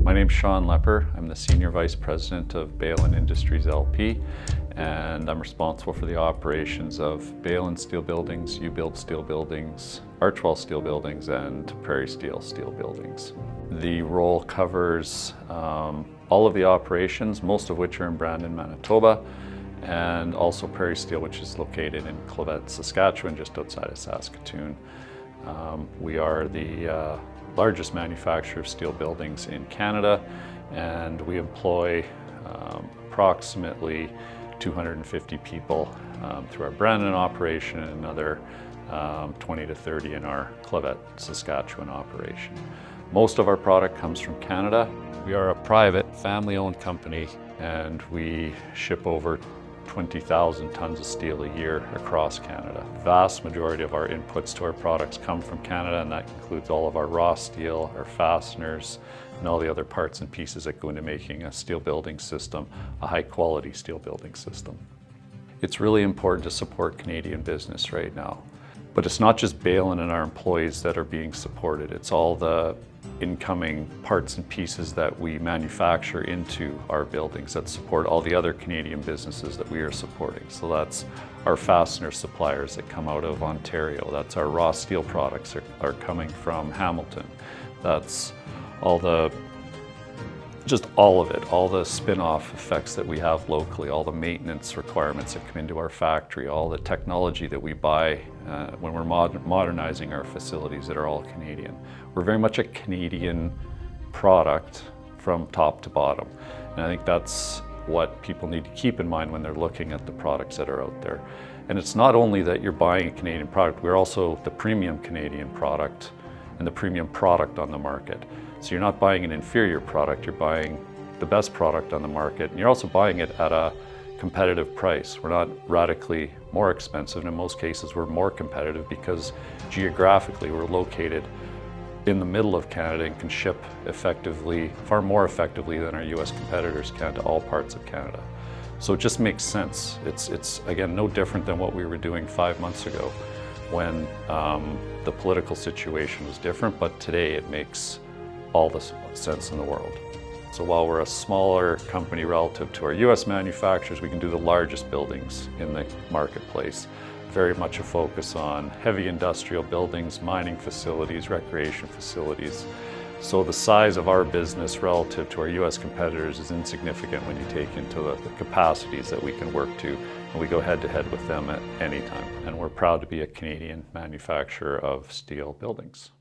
My name's Sean Lepper. I'm the Senior Vice President of BEHLEN Industries LP, and I'm responsible for the operations of BEHLEN Steel Buildings, Steel Buildings, ARCHWALL Steel Buildings, and Prairie Steel Buildings. The role covers all of the operations, most of which are in Brandon, Manitoba, and also Prairie Steel, which is located in Clavet, Saskatchewan, just outside of Saskatoon. We are the largest manufacturer of steel buildings in Canada, and we employ approximately 250 people through our Brandon operation and another 20 to 30 in our Clavet, Saskatchewan operation. Most of our product comes from Canada. We are a private, family-owned company, and we ship over 20,000 tons of steel a year across Canada. The vast majority of our inputs to our products come from Canada, and that includes all of our raw steel, our fasteners, and all the other parts and pieces that go into making a steel building system, a high-quality steel building system. It's really important to support Canadian business right now. But it's not just BEHLEN and our employees that are being supported, it's all the incoming parts and pieces that we manufacture into our buildings that support all the other Canadian businesses that we are supporting. So that's our fastener suppliers that come out of Ontario. That's our raw steel products are coming from Hamilton. That's all of it, all the spin-off effects that we have locally, all the maintenance requirements that come into our factory, all the technology that we buy when we're modernizing our facilities that are all Canadian. We're very much a Canadian product from top to bottom. And I think that's what people need to keep in mind when they're looking at the products that are out there. And it's not only that you're buying a Canadian product, we're also the premium Canadian product and the premium product on the market. So you're not buying an inferior product, you're buying the best product on the market, and you're also buying it at a competitive price. We're not radically more expensive, and in most cases we're more competitive because geographically we're located in the middle of Canada and can ship effectively, far more effectively than our US competitors can to all parts of Canada. So it just makes sense. It's again, no different than what we were doing 5 months ago when the political situation was different, but today it makes all the sense in the world. So while we're a smaller company relative to our US manufacturers, we can do the largest buildings in the marketplace. Very much a focus on heavy industrial buildings, mining facilities, recreation facilities. So the size of our business relative to our US competitors is insignificant when you take into the capacities that we can work to, and we go head to head with them at any time. And we're proud to be a Canadian manufacturer of steel buildings.